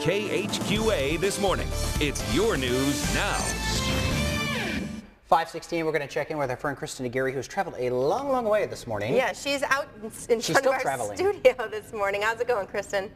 KHQA This Morning. It's your news now. 5:16, we're going to check in with our friend Kristen Aguirre, who's traveled a long, long way this morning. Yeah, she's out in front of our studio this morning. How's it going, Kristen?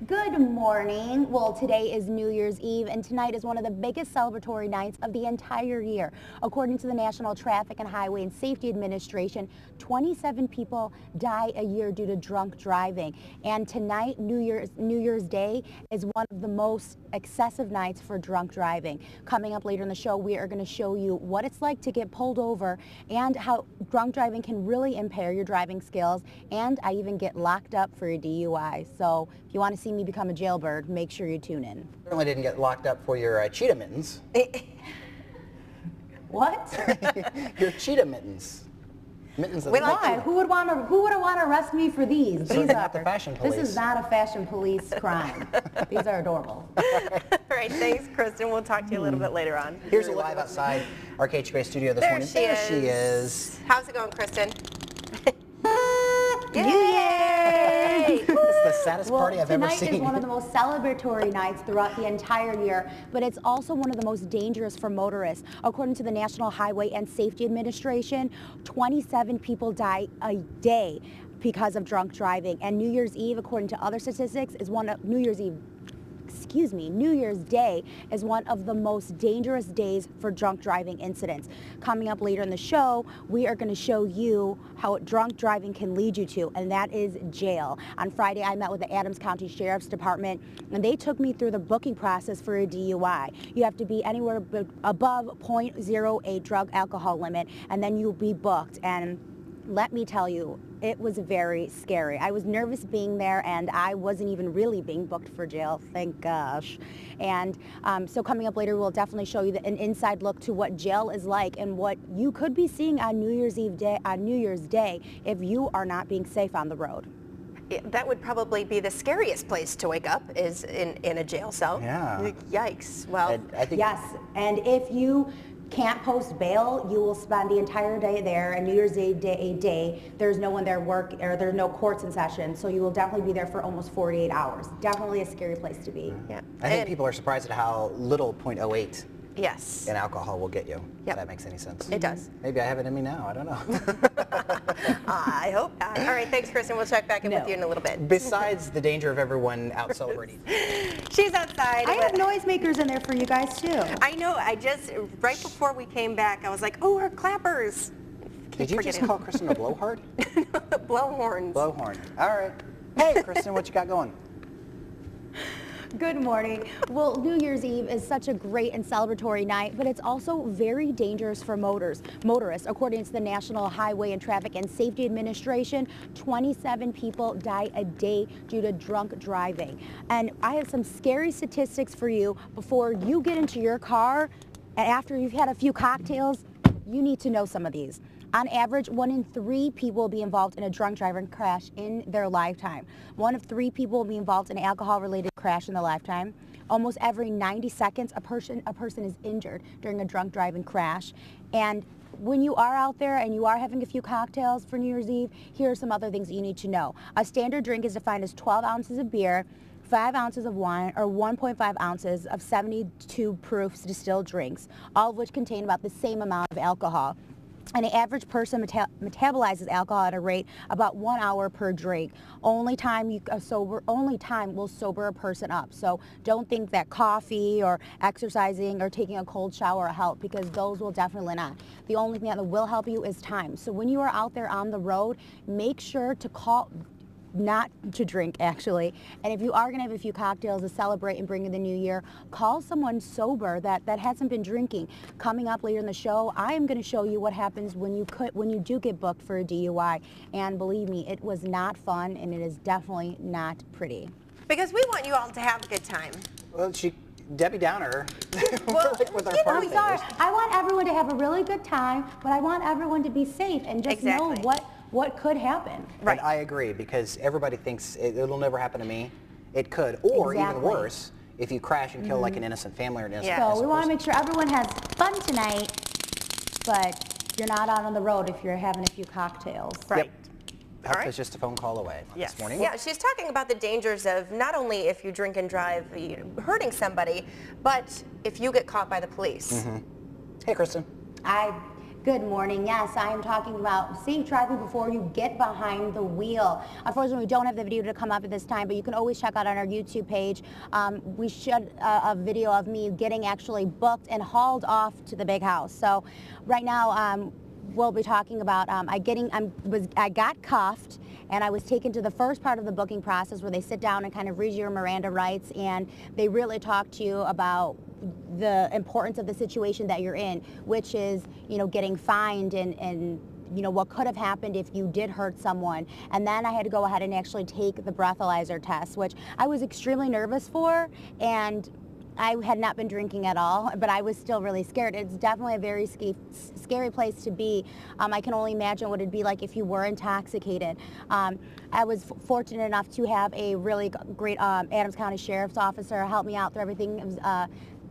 Good morning. Well, today is New Year's Eve, and tonight is one of the biggest celebratory nights of the entire year. According to the National Traffic and Highway and Safety Administration, 27 people die a year due to drunk driving. And tonight, New Year's Day, is one of the most excessive nights for drunk driving. Coming up later in the show, we are going to show you what it's like to get pulled over and how drunk driving can really impair your driving skills. And I even get locked up for a DUI. So if you want to see me become a jailbird, make sure you tune in. Certainly didn't get locked up for your cheetah mittens. What? Your cheetah mittens. Mittens. Why? Who would want to arrest me for these? These are not the fashion police. This is not a fashion police crime. These are adorable. All right, thanks, Kristen. We'll talk to you a little bit later on. Here's a look live outside our KHQA studio this morning. There she is. How's it going, Kristen? Yay! It's the saddest party I've ever seen. Tonight is one of the most celebratory nights throughout the entire year, but it's also one of the most dangerous for motorists. According to the National Highway and Safety Administration, 27 people die a day because of drunk driving. And New Year's Eve, according to other statistics, is New Year's Day is one of the most dangerous days for drunk driving incidents. Coming up later in the show, we are going to show you how drunk driving can lead you to, and that is jail. On Friday, I met with the Adams County Sheriff's Department, and they took me through the booking process for a DUI. You have to be anywhere above 0.08 drug alcohol limit, and then you'll be booked. And let me tell you, it was very scary. I was nervous being there, and I wasn't even really being booked for jail, thank gosh. And so coming up later, we'll definitely show you an inside look to what jail is like and what you could be seeing on New Year's Day if you are not being safe on the road. That would probably be the scariest place to wake up, is in a jail cell. Yeah. Yikes. Well, I think yes, and if you can't post bail, you will spend the entire day there, and New Year's Day, there's no one there there's no courts in session, so you will definitely be there for almost 48 hours. Definitely a scary place to be. Yeah. I think people are surprised at how little 0.08 yes. in alcohol will get you. Yep. If that makes any sense. It does. Maybe I have it in me now, I don't know. I hope not. All right, thanks, Kristen. We'll check back in with you in a little bit. Besides the danger of everyone out celebrating. She's outside. I have noisemakers in there for you guys too. I know. Right before we came back, I was like, oh, our clappers. Did you just call Kristen a blowhard? Blowhorns. Blowhorn. All right. Hey, Kristen, what you got going? Good morning. Well, New Year's Eve is such a great and celebratory night, but it's also very dangerous for motorists. According to the National Highway and Traffic and Safety Administration, 27 people die a day due to drunk driving. And I have some scary statistics for you before you get into your car, and after you've had a few cocktails, you need to know some of these. On average, 1 in 3 people will be involved in a drunk driving crash in their lifetime. 1 of 3 people will be involved in an alcohol-related crash in their lifetime. Almost every 90 seconds, a person is injured during a drunk driving crash. And when you are out there and you are having a few cocktails for New Year's Eve, here are some other things that you need to know. A standard drink is defined as 12 ounces of beer, 5 ounces of wine, or 1.5 ounces of 72 proof distilled drinks, all of which contain about the same amount of alcohol. And the average person metabolizes alcohol at a rate about 1 hour per drink. Only time will sober a person up. So don't think that coffee or exercising or taking a cold shower will help, because those will definitely not. The only thing that will help you is time. So when you are out there on the road, make sure to not to drink, actually. And if you are going to have a few cocktails to celebrate and bring in the new year, call someone sober that hasn't been drinking. Coming up later in the show, I am going to show you what happens when you do get booked for a DUI. And believe me, it was not fun, and it is definitely not pretty. Because we want you all to have a good time. Well, Debbie Downer, well, with our party favors. I want everyone to have a really good time, but I want everyone to be safe and just know what could happen. Right. And I agree, because everybody thinks it'll never happen to me. It could, or even worse, if you crash and kill like an innocent family or an innocent person. So we want to make sure everyone has fun tonight, but you're not out on the road if you're having a few cocktails. Right. Yep. Help is just a phone call away this morning. Yeah, she's talking about the dangers of not only if you drink and drive hurting somebody, but if you get caught by the police. Hey, Kristen. Good morning. Yes, I am talking about safe driving before you get behind the wheel. Unfortunately, we don't have the video to come up at this time, but you can always check out on our YouTube page. We showed a video of me getting actually booked and hauled off to the big house. So right now, we'll be talking about I got cuffed, and I was taken to the first part of the booking process where they sit down and kind of read your Miranda rights, and they really talk to you about the importance of the situation that you're in, which is, you know, getting fined and you know, what could have happened if you did hurt someone. And then I had to go ahead and actually take the breathalyzer test, which I was extremely nervous for, and I had not been drinking at all, but I was still really scared. It's definitely a very scary place to be. I can only imagine what it'd be like if you were intoxicated. I was fortunate enough to have a really great Adams County Sheriff's officer help me out through everything. It was,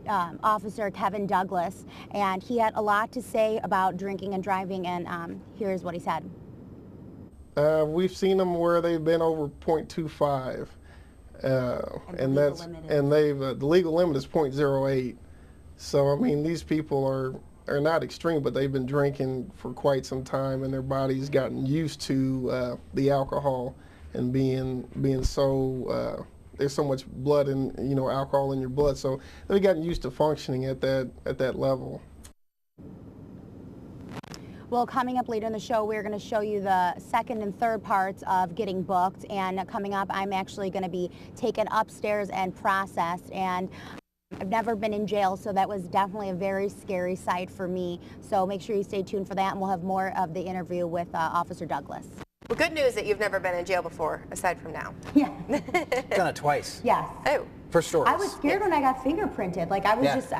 Officer Kevin Douglas, and he had a lot to say about drinking and driving, and here's what he said. We've seen them where they've been over 0.25. And the legal limit is 0.08. So I mean, these people are not extreme, but they've been drinking for quite some time, and their body's gotten used to the alcohol and being so there's so much blood and, you know, alcohol in your blood, so they've gotten used to functioning at that level. Well, coming up later in the show, we're going to show you the second and third parts of getting booked. And coming up, I'm actually going to be taken upstairs and processed. And I've never been in jail, so that was definitely a very scary sight for me. So make sure you stay tuned for that, and we'll have more of the interview with Officer Douglas. Well, good news that you've never been in jail before, aside from now. Yeah. Done it twice. Yes. Oh. For stories. I was scared when I got fingerprinted. Like I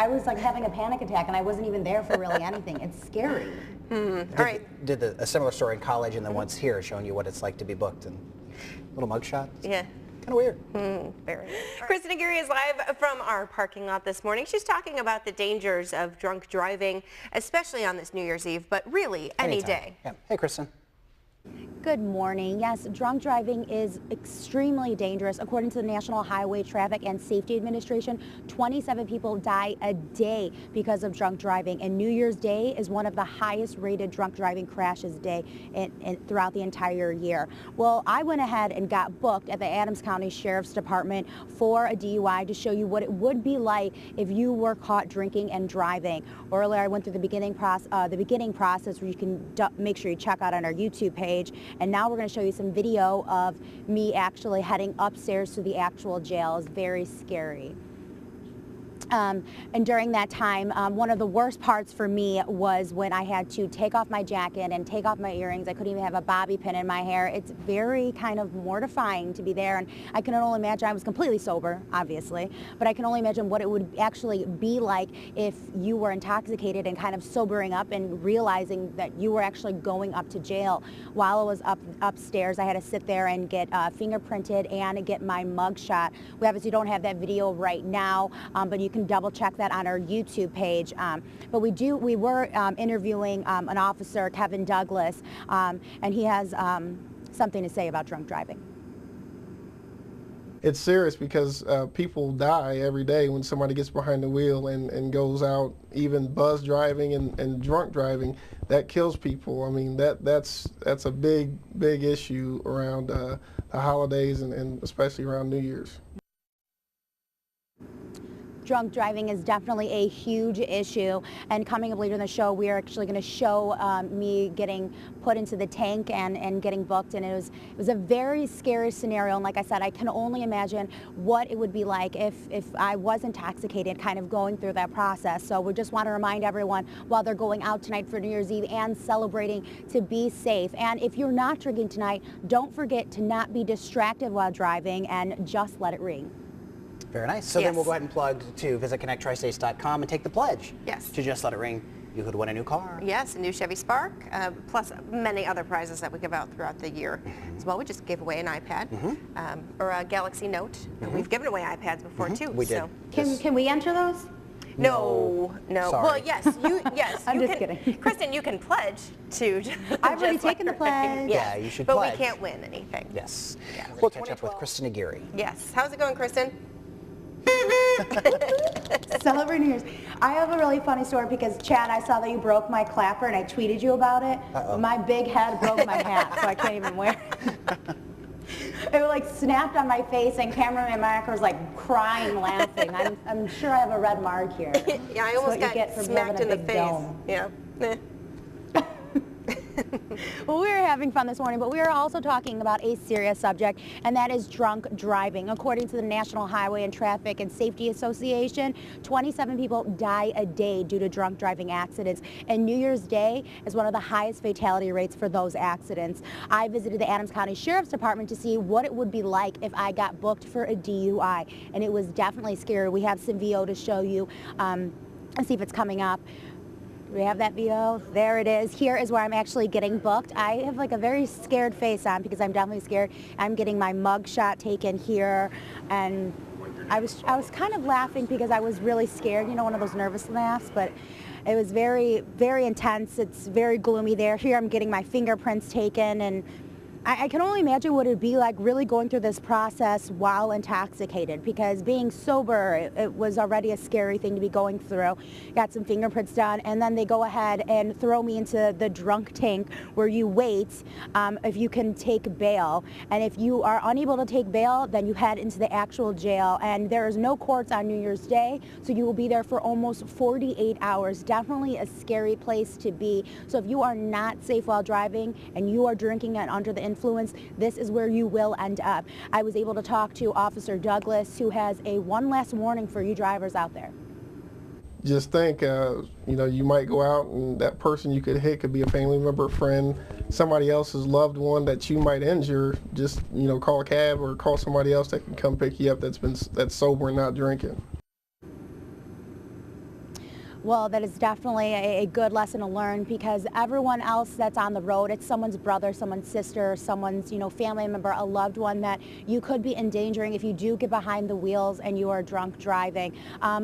was like having a panic attack, and I wasn't even there for really anything. It's scary. All right. Did a similar story in college, and then once here, showing you what it's like to be booked, and little mugshot. Yeah. Kind of weird. Very. Kristen Aguirre is live from our parking lot this morning. She's talking about the dangers of drunk driving, especially on this New Year's Eve, but really any day. Yeah. Hey, Kristen. Good morning. Yes, drunk driving is extremely dangerous. According to the National Highway Traffic and Safety Administration, 27 people die a day because of drunk driving, and New Year's Day is one of the highest rated drunk driving crashes day throughout the entire year. Well, I went ahead and got booked at the Adams County Sheriff's Department for a DUI to show you what it would be like if you were caught drinking and driving. Earlier, I went through the beginning process where you can make sure you check out on our YouTube page. And now we're going to show you some video of me actually heading upstairs to the actual jail. It's very scary. And during that time, one of the worst parts for me was when I had to take off my jacket and take off my earrings. I couldn't even have a bobby pin in my hair. It's very kind of mortifying to be there, and I can only imagine. I was completely sober, obviously, but I can only imagine what it would actually be like if you were intoxicated and kind of sobering up and realizing that you were actually going up to jail. While I was upstairs, I had to sit there and get fingerprinted and get my mug shot. We obviously don't have that video right now, but you can double check that on our YouTube page. But we were interviewing an officer, Kevin Douglas, and he has something to say about drunk driving. It's serious because people die every day when somebody gets behind the wheel and goes out, even buzz driving and drunk driving. That kills people. I mean, that's a big issue around the holidays and especially around New Year's. Drunk driving is definitely a huge issue, and coming up later in the show, we are actually going to show me getting put into the tank and getting booked, and it was a very scary scenario. And like I said, I can only imagine what it would be like if I was intoxicated, kind of going through that process. So we just want to remind everyone while they're going out tonight for New Year's Eve and celebrating to be safe. And if you're not drinking tonight, don't forget to not be distracted while driving and just let it ring. Very nice. So then we'll go ahead and plug to visit connecttristates.com and take the pledge. Yes. To just let it ring. You could win a new car. Yes, a new Chevy Spark, plus many other prizes that we give out throughout the year as well. We just gave away an iPad or a Galaxy Note. We've given away iPads before too. We did. Can we enter those? No. Sorry. Well, yes, yes. I'm you just can, kidding. Kristen, you can pledge to. I've already just like taken the her. pledge. Yeah, you should But pledge. we can't win anything. Yes. Yeah. We'll catch up with Kristen Aguirre. Yes. How's it going, Kristen? Celebrate New Year's. I have a really funny story because, Chad, I saw that you broke my clapper and I tweeted you about it. My big head broke my hat, so I can't even wear it. It like snapped on my face, and cameraman Mark was like crying, laughing. I'm sure I have a red mark here. Yeah, I almost got smacked in the face. Dome. Yeah. Well, we are having fun this morning, but we are also talking about a serious subject, and that is drunk driving. According to the National Highway and Traffic and Safety Association, 27 people die a day due to drunk driving accidents, and New Year's Day is one of the highest fatality rates for those accidents. I visited the Adams County Sheriff's Department to see what it would be like if I got booked for a DUI, and it was definitely scary. We have some VO to show you and see if it's coming up. We have that VO. There it is. Here is where I'm actually getting booked. I have like a very scared face on because I'm definitely scared. I'm getting my mug shot taken here, and I was kind of laughing because I was really scared, you know, one of those nervous laughs, but it was very, very intense. It's very gloomy there. Here I'm getting my fingerprints taken, and I can only imagine what it would be like really going through this process while intoxicated, because being sober, it was already a scary thing to be going through. Got some fingerprints done, and then they go ahead and throw me into the drunk tank where you wait if you can take bail. And if you are unable to take bail, then you head into the actual jail. And there is no courts on New Year's Day, so you will be there for almost 48 hours. Definitely a scary place to be. So if you are not safe while driving and you are drinking and under the influence, this is where you will end up. I was able to talk to Officer Douglas, who has a one last warning for you drivers out there. Just think, you know, you might go out and that person you could hit could be a family member, friend, somebody else's loved one that you might injure. Just, you know, call a cab or call somebody else that can come pick you up that's sober and not drinking. Well, that is definitely a good lesson to learn, because everyone else that's on the road, it's someone's brother, someone's sister, someone's, you know, family member, a loved one that you could be endangering if you do get behind the wheels and you are drunk driving.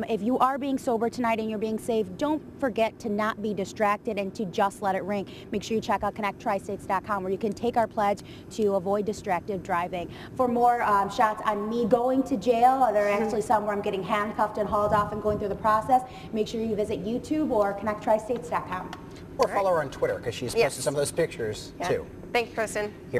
If you are being sober tonight and you're being safe, don't forget to not be distracted and to just let it ring. Make sure you check out connecttristates.com, where you can take our pledge to avoid distracted driving. For more shots on me going to jail, there are actually some where I'm getting handcuffed and hauled off and going through the process. Make sure you visit YouTube or connecttristates.com. Or follow her on Twitter, because she's posted some of those pictures too. Thanks, Kristen.